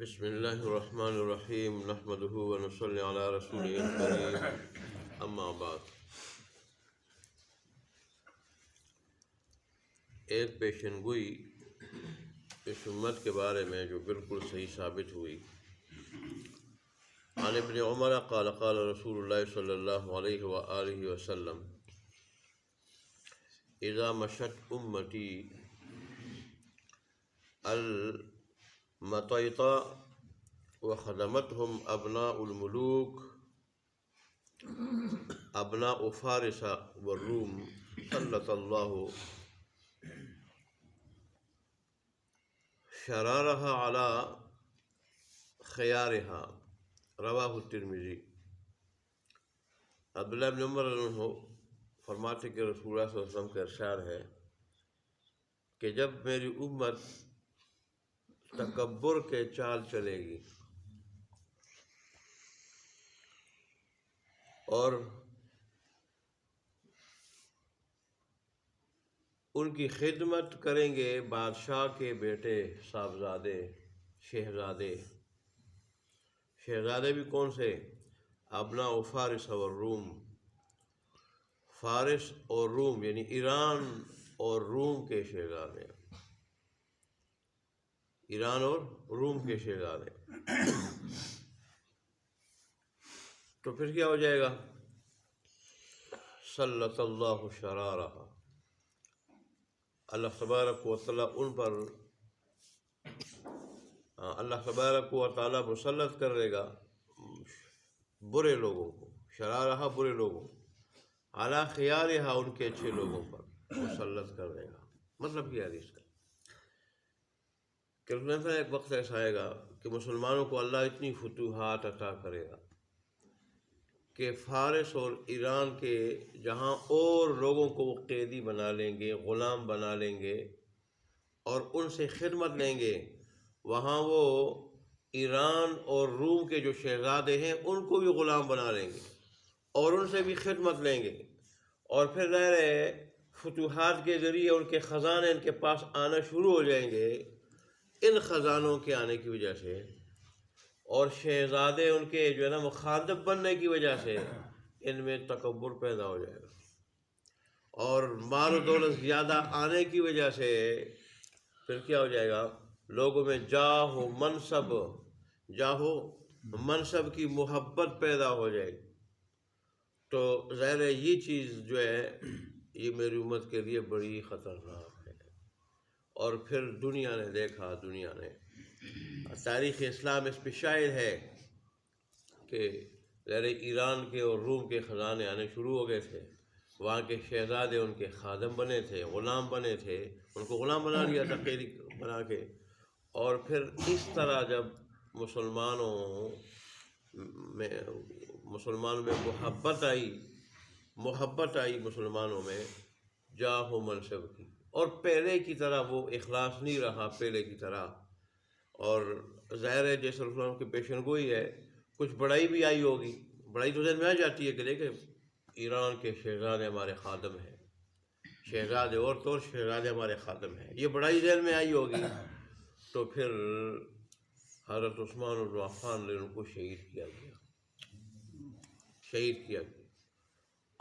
بسم اللہ الرحمن الرحیم نحمدہ ونصلی علی رسولہ الکریم اما بعد۔ ایک پیشن گوئی اس امت کے بارے میں جو بالکل صحیح ثابت ہوئی۔ عن ابن عمر قال قال رسول اللہ صلی اللہ علیہ وآلہ وسلم اذا مشت امتی المطیطہ وخدمتهم ابناء الملوک ابناء فارس والروم سلط اللہ شرارها على خيارها رواہ الترمذی۔ عبداللہ بن عمر رضی اللہ عنہ فرماتے کہ رسول اللہ صلی اللہ علیہ وسلم کا ارشاد ہے کہ جب میری امت تکبر کے چال چلے گی اور ان کی خدمت کریں گے بادشاہ کے بیٹے، صاحبزادے، شہزادے۔ شہزادے بھی کون سے؟ ابناء فارس اور روم، فارس اور روم یعنی ایران اور روم کے شہزادے، ایران اور روم کے شہزادے۔ تو پھر کیا ہو جائے گا؟ سلط اللہ شرارہ، اللہ تبارک و تعالیٰ ان پر اللہ تبارک و تعالیٰ مسلط کر دے گا برے لوگوں کو، شرارہ برے لوگوں، اعلیٰ خیارہا ان کے اچھے لوگوں پر مسلط کر دے گا۔ مطلب کیا ہے اس کا کہ ایک وقت ایسا آئے گا کہ مسلمانوں کو اللہ اتنی فتوحات عطا کرے گا کہ فارس اور ایران کے جہاں اور لوگوں کو وہ قیدی بنا لیں گے، غلام بنا لیں گے اور ان سے خدمت لیں گے، وہاں وہ ایران اور روم کے جو شہزادے ہیں ان کو بھی غلام بنا لیں گے اور ان سے بھی خدمت لیں گے، اور پھر ظاہر ہے فتوحات کے ذریعے ان کے خزانے ان کے پاس آنا شروع ہو جائیں گے۔ ان خزانوں کے آنے کی وجہ سے اور شہزادے ان کے جو ہے نا مخاطب بننے کی وجہ سے ان میں تکبر پیدا ہو جائے گا، اور مال و دولت زیادہ آنے کی وجہ سے پھر کیا ہو جائے گا؟ لوگوں میں جاہ و منصب کی محبت پیدا ہو جائے گی۔ تو ظاہر ہے یہ چیز جو ہے یہ میری امت کے لیے بڑی خطرناک ہے۔ اور پھر دنیا نے دیکھا، دنیا نے تاریخ اسلام اس پہ شاہد ہے کہ ظاہر ایران کے اور روم کے خزانے آنے شروع ہو گئے تھے، وہاں کے شہزادے ان کے خادم بنے تھے، غلام بنے تھے، ان کو غلام بنا لیا تھا قیدی بنا کے۔ اور پھر اس طرح جب مسلمانوں میں محبت آئی مسلمانوں میں جاہ و منصب کی، اور پہلے کی طرح وہ اخلاص نہیں رہا پہلے کی طرح، اور ظاہر ہے جیسے رسول اللہ کی پیشن گوئی ہے کچھ بڑائی بھی آئی ہوگی۔ بڑائی تو ذہن میں آ جاتی ہے کہ دیکھیں ایران کے شہزادے ہمارے خادم ہیں، شہزادے اور تو شہزادے ہمارے خادم ہیں، یہ بڑائی ذہن میں آئی ہوگی۔ تو پھر حضرت عثمان بن عفان نے ان کو شہید کیا گیا۔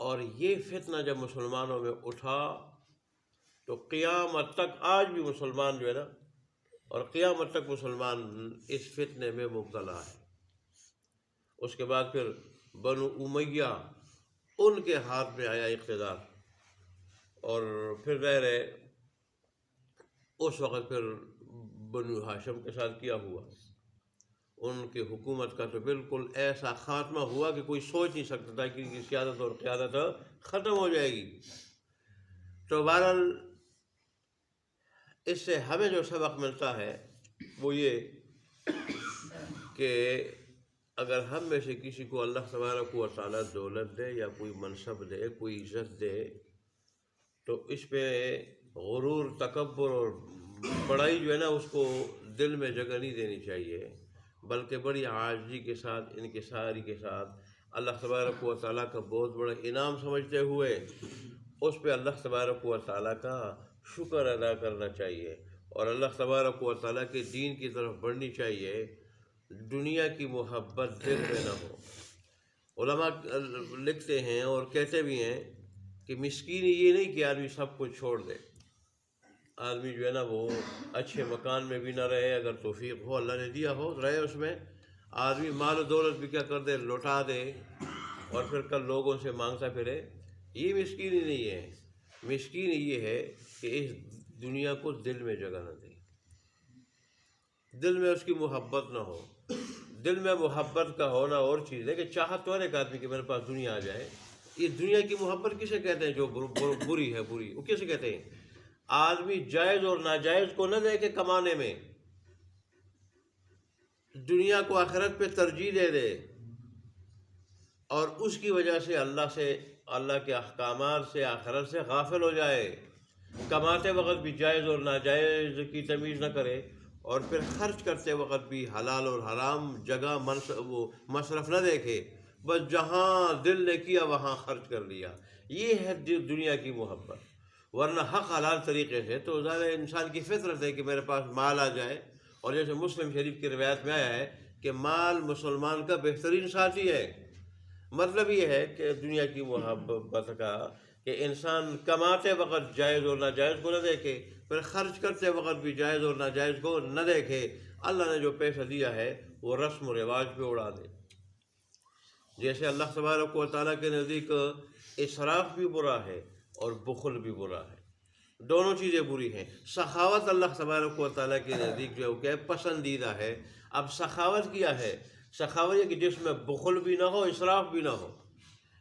اور یہ فتنہ جب مسلمانوں میں اٹھا تو قیامت تک آج بھی مسلمان جو ہے نا، اور قیامت تک مسلمان اس فتنے میں مبتلا ہے۔ اس کے بعد پھر بنو امیہ ان کے ہاتھ میں آیا اقتدار، اور پھر ظاہر ہے اس وقت پھر بنو ہاشم کے ساتھ کیا ہوا، ان کی حکومت کا تو بالکل ایسا خاتمہ ہوا کہ کوئی سوچ نہیں سکتا تھا کہ ان کی سیادت اور قیادت ختم ہو جائے گی۔ تو بہرحال اس سے ہمیں جو سبق ملتا ہے وہ یہ کہ اگر ہم میں سے کسی کو اللہ تبارک و تعالیٰ دولت دے یا کوئی منصب دے، کوئی عزت دے، تو اس پہ غرور، تکبر اور بڑائی جو ہے نا اس کو دل میں جگہ نہیں دینی چاہیے، بلکہ بڑی عاجزی کے ساتھ، انکساری کے ساتھ اللہ تبارک و تعالیٰ کا بہت بڑا انعام سمجھتے ہوئے اس پہ اللہ تبارک و تعالیٰ کا شکر ادا کرنا چاہیے، اور اللہ تبارک و تعالیٰ کے دین کی طرف بڑھنی چاہیے، دنیا کی محبت دل میں نہ ہو۔ علماء لکھتے ہیں اور کہتے بھی ہیں کہ مسکین یہ نہیں کہ آدمی سب کچھ چھوڑ دے، آدمی جو ہے نا وہ اچھے مکان میں بھی نہ رہے، اگر توفیق ہو اللہ نے دیا ہو رہے اس میں، آدمی مال و دولت بھی کیا کر دے، لوٹا دے اور پھر کل لوگوں سے مانگتا پھرے، یہ مسکین ہی نہیں ہے۔ مسکین یہ ہے کہ اس دنیا کو دل میں جگہ نہ دے، دل میں اس کی محبت نہ ہو۔ دل میں محبت کا ہونا اور چیز ہے کہ چاہت تو ہر ایک آدمی کہ میرے پاس دنیا آ جائے۔ یہ دنیا کی محبت کسے کہتے ہیں جو بری ہے، بری وہ کسے کہتے ہیں؟ آدمی جائز اور ناجائز کو نہ دیکھے کمانے میں، دنیا کو آخرت پہ ترجیح دے دے اور اس کی وجہ سے اللہ کے احکامات سے، آخرت سے غافل ہو جائے، کماتے وقت بھی جائز اور ناجائز کی تمیز نہ کرے اور پھر خرچ کرتے وقت بھی حلال اور حرام جگہ مصرف نہ دیکھے، بس جہاں دل نے کیا وہاں خرچ کر لیا۔ یہ ہے دنیا کی محبت۔ ورنہ حق حلال طریقے سے تو ظاہر انسان کی فطرت ہے کہ میرے پاس مال آ جائے، اور جیسے مسلم شریف کی روایت میں آیا ہے کہ مال مسلمان کا بہترین ساتھی ہے۔ مطلب یہ ہے کہ دنیا کی محبت کا کہ انسان کماتے وقت جائز اور ناجائز کو نہ دیکھے، پھر خرچ کرتے وقت بھی جائز اور ناجائز کو نہ دیکھے، اللہ نے جو پیسہ دیا ہے وہ رسم و رواج پہ اڑا دے۔ جیسے اللہ تبارک و تعالیٰ کے نزدیک اسراف بھی برا ہے اور بخل بھی برا ہے، دونوں چیزیں بری ہیں۔ سخاوت اللہ تبارک و تعالیٰ کے نزدیک جو ہے پسندیدہ ہے۔ اب سخاوت کیا ہے؟ سخاوت یہ کہ جس میں بخل بھی نہ ہو، اسراف بھی نہ ہو۔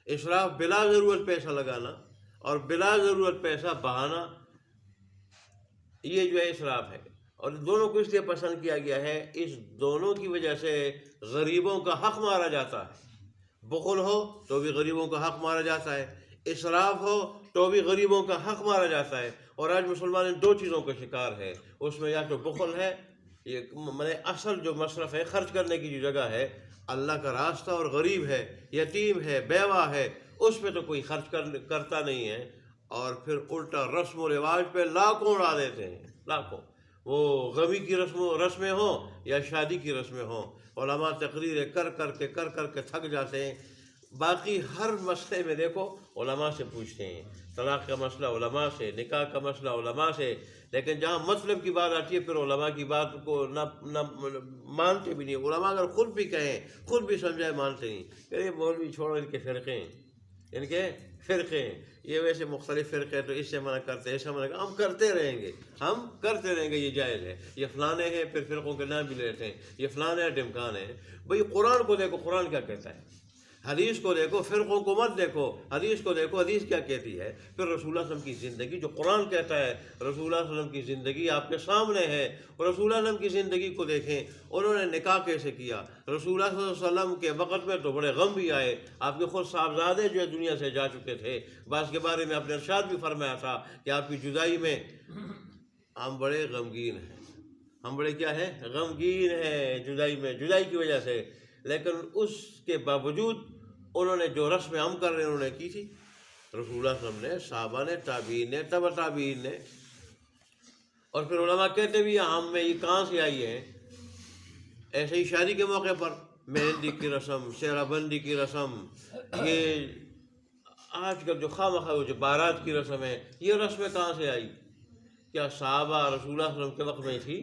اسراف بلا ضرورت پیسہ لگانا اور بلا ضرورت پیسہ بہانا، یہ جو ہے اسراف ہے، اور دونوں کو اس لیے پسند کیا گیا ہے، اس دونوں کی وجہ سے غریبوں کا حق مارا جاتا ہے۔ بخل ہو تو بھی غریبوں کا حق مارا جاتا ہے، اسراف ہو تو بھی غریبوں کا حق مارا جاتا ہے۔ اور آج مسلمان ان دو چیزوں کا شکار ہے، اس میں یا تو بخل ہے، یہ اصل جو مصرف ہے، خرچ کرنے کی جو جگہ ہے اللہ کا راستہ، اور غریب ہے، یتیم ہے، بیوہ ہے، اس پہ تو کوئی خرچ کرتا نہیں ہے، اور پھر الٹا رسم و رواج پہ لاکھوں اڑا دیتے ہیں، لاکھوں۔ وہ غمی کی رسمیں ہوں یا شادی کی رسمیں ہوں، علماء تقریریں کر کر کے تھک جاتے ہیں۔ باقی ہر مسئلے میں دیکھو علماء سے پوچھتے ہیں، طلاق کا مسئلہ علماء سے، نکاح کا مسئلہ علماء سے، لیکن جہاں مطلب کی بات آتی ہے پھر علماء کی بات کو نہ مانتے بھی نہیں۔ علماء اگر خود بھی کہیں، خود بھی سمجھائے، مانتے نہیں، کہ یہ مولوی چھوڑو، ان کے فرقے ہیں، ان کے فرقے ہیں، یہ ویسے مختلف فرقے ہیں تو اس سے منع کرتے ہیں، اس سے منع کرتے، ہم کرتے رہیں گے، یہ جائز ہے، یہ فلانے ہیں، پھر فرقوں کے نام بھی لیتے ہیں، یہ فلانے ہیں، ڈمکان ہیں۔ بھئی قرآن کو دیکھو، قرآن کیا کہتا ہے، حدیث کو دیکھو، فرقوں کو مت دیکھو، حدیث کو دیکھو، حدیث کیا کہتی ہے، پھر رسول اللہ صلی اللہ علیہ وسلم کی زندگی جو قرآن کہتا ہے، رسول اللہ صلی اللہ علیہ وسلم کی زندگی آپ کے سامنے ہے، اور رسول اللہ صلی اللہ علیہ وسلم کی زندگی کو دیکھیں، انہوں نے نکاح کیسے کیا، رسول اللہ صلی اللہ علیہ وسلم کے وقت میں تو بڑے غم بھی آئے، آپ کے خود صاحبزادے جو ہے دنیا سے جا چکے تھے، بعض کے بارے میں آپ نے ارشاد بھی فرمایا تھا کہ آپ کی جدائی میں ہم بڑے غمگین ہیں، ہم بڑے کیا ہیں، غمگین ہیں جدائی کی وجہ سے، لیکن اس کے باوجود انہوں نے جو رسم ہم کر رہے ہیں انہوں نے کی تھی، رسول اللہ صلی اللہ علیہ وسلم نے، صحابہ نے، تابعین نے، تبع تابعین نے۔ اور پھر علماء کہتے بھی ہم میں یہ کہاں سے آئی ہے، ایسے ہی شادی کے موقع پر مہندی کی رسم، سہرا بندی کی رسم، یہ آج کل جو خواہ جو بارات کی رسم ہے، یہ رسمیں کہاں سے آئی؟ کیا صحابہ رسول اللہ صلی اللہ علیہ وسلم کے وقت میں تھی؟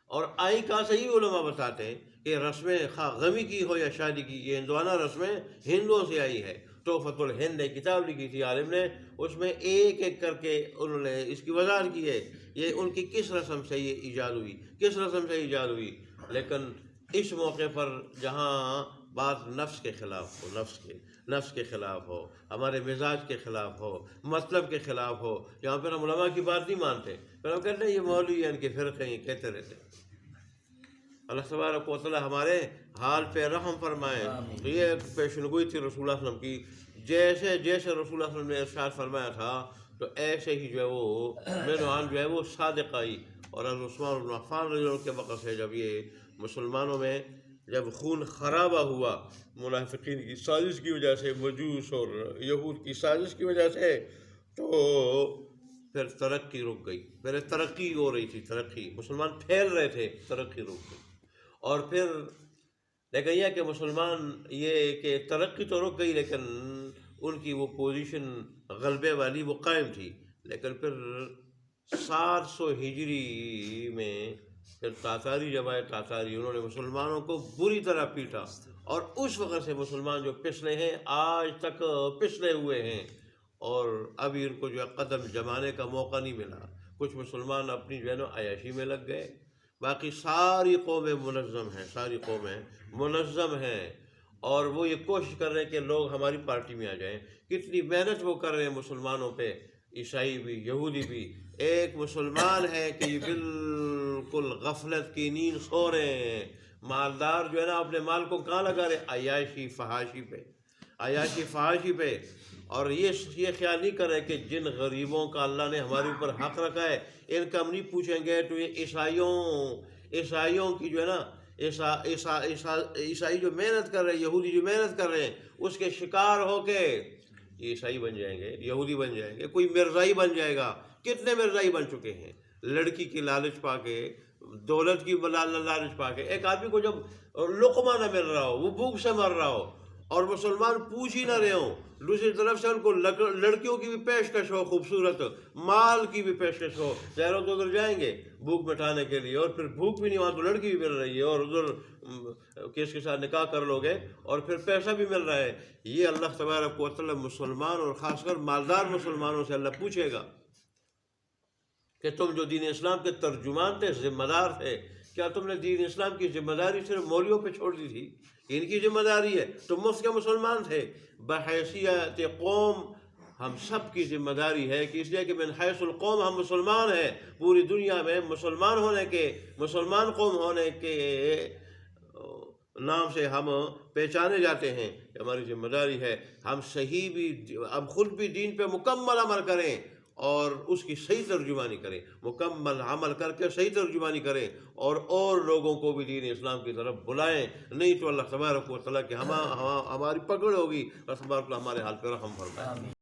اور آئی کہاں سے؟ یہ علماء بتاتے ہیں کہ رسمیں خواہ غمی کی ہو یا شادی کی، یہ ہندوانہ رسمیں ہندوؤں سے آئی ہے۔ تحفۃ الہند کتاب لکھی تھی عالم نے، اس میں ایک ایک کر کے انہوں نے اس کی وضاحت کی ہے، یہ ان کی کس رسم سے یہ ایجاد ہوئی، کس رسم سے ایجاد ہوئی۔ لیکن اس موقع پر جہاں بات نفس کے خلاف ہو، نفس کے خلاف ہو، ہمارے مزاج کے خلاف ہو، مطلب کے خلاف ہو، یہاں پھر ہم علماء کی بات نہیں مانتے، پھر ہم کہتے ہیں یہ مولوی ہیں، ان کے فرقے ہیں، کہتے رہتے ہیں۔ اللہ تبارک و تعالیٰ ہمارے حال پہ رحم فرمائے۔ تو یہ پیشنگوئی تھی رسول اللہ صلی اللہ علیہ وسلم کی، جیسے رسول اللہ صلی اللہ علیہ وسلم نے ارشاد فرمایا تھا تو ایسے ہی جو ہے وہ مینوان جو ہے وہ صادق آئی۔ اور عثمان بن عفان رضی اللہ عنہ کے وقت سے جب یہ مسلمانوں میں جب خون خرابہ ہوا منافقین کی سازش کی وجہ سے، مجوس اور یہود کی سازش کی وجہ سے، تو پھر ترقی رک گئی۔ پہلے ترقی ہو رہی تھی، مسلمان پھیل رہے تھے، ترقی رک گئی، اور پھر لیکن یہ کہ مسلمان یہ کہ ترقی تو رک گئی لیکن ان کی وہ پوزیشن غلبے والی وہ قائم تھی، لیکن پھر 700 ہجری میں پھر تاتاری جب آئے تاتاری، انہوں نے مسلمانوں کو بری طرح پیٹا، اور اس وقت سے مسلمان جو پچھلے ہیں آج تک پچھلے ہوئے ہیں، اور ابھی ان کو جو ہے قدم جمانے کا موقع نہیں ملا۔ کچھ مسلمان اپنی جو ہے نا عیاشی میں لگ گئے، باقی ساری قومیں منظم ہیں، ساری قومیں منظم ہیں، اور وہ یہ کوشش کر رہے ہیں کہ لوگ ہماری پارٹی میں آ جائیں۔ کتنی محنت وہ کر رہے ہیں مسلمانوں پہ، عیسائی بھی یہودی بھی۔ ایک مسلمان ہے کہ یہ بالکل غفلت کی نیند سو رہے ہیں، مالدار جو ہے نا اپنے مال کو کہاں لگا رہے؟ عیاشی فحاشی پہ، عیاشی فحاشی پہ، اور یہ خیال نہیں کر رہے کہ جن غریبوں کا اللہ نے ہمارے اوپر حق رکھا ہے ان کا ہم نہیں پوچھیں گے، تو یہ عیسائیوں کی جو ہے نا عیسائی جو محنت کر رہے ہیں، یہودی جو محنت کر رہے ہیں، اس کے شکار ہو کے عیسائی بن جائیں گے، یہودی بن جائیں گے، کوئی مرزائی بن جائے گا۔ کتنے مرزائی بن چکے ہیں لڑکی کی لالچ پا کے، دولت کی لالچ پا کے۔ ایک آدمی کو جب لقمہ نہ مل رہا ہو، وہ بھوک سے مر رہا ہو، اور مسلمان پوچھ ہی نہ رہے ہوں، دوسری طرف سے ان کو لڑکیوں کی بھی پیشکش ہو، خوبصورت مال کی بھی پیشکش ہو، ظاہر تو ادھر جائیں گے بھوک مٹانے کے لیے، اور پھر بھوک بھی نہیں، وہاں تو لڑکی بھی مل رہی ہے، اور ادھر کس کے ساتھ نکاح کر لو گے اور پھر پیسہ بھی مل رہا ہے۔ یہ اللہ تبارک و تعالی مسلمان اور خاص کر مالدار مسلمانوں سے اللہ پوچھے گا کہ تم جو دین اسلام کے ترجمان تھے، ذمہ دار تھے، کیا تم نے دین اسلام کی ذمہ داری صرف مولیوں پہ چھوڑ دی تھی؟ ان کی ذمہ داری ہے، تم مفت کے مسلمان تھے۔ بحیثیت قوم ہم سب کی ذمہ داری ہے کہ اس لیے کہ من حیث القوم ہم مسلمان ہیں، پوری دنیا میں مسلمان قوم ہونے کے نام سے ہم پہچانے جاتے ہیں، کہ ہماری ذمہ داری ہے ہم خود بھی دین پہ مکمل عمل کریں اور اس کی صحیح ترجمانی کریں، مکمل عمل کر کے صحیح ترجمانی کریں، اور لوگوں کو بھی دین اسلام کی طرف بلائیں، نہیں تو اللہ تبارک و تعالیٰ کہ ہماری پکڑ ہوگی، اللہ تبارک و تعالیٰ ہمارے حال پہ رحم فرمائے۔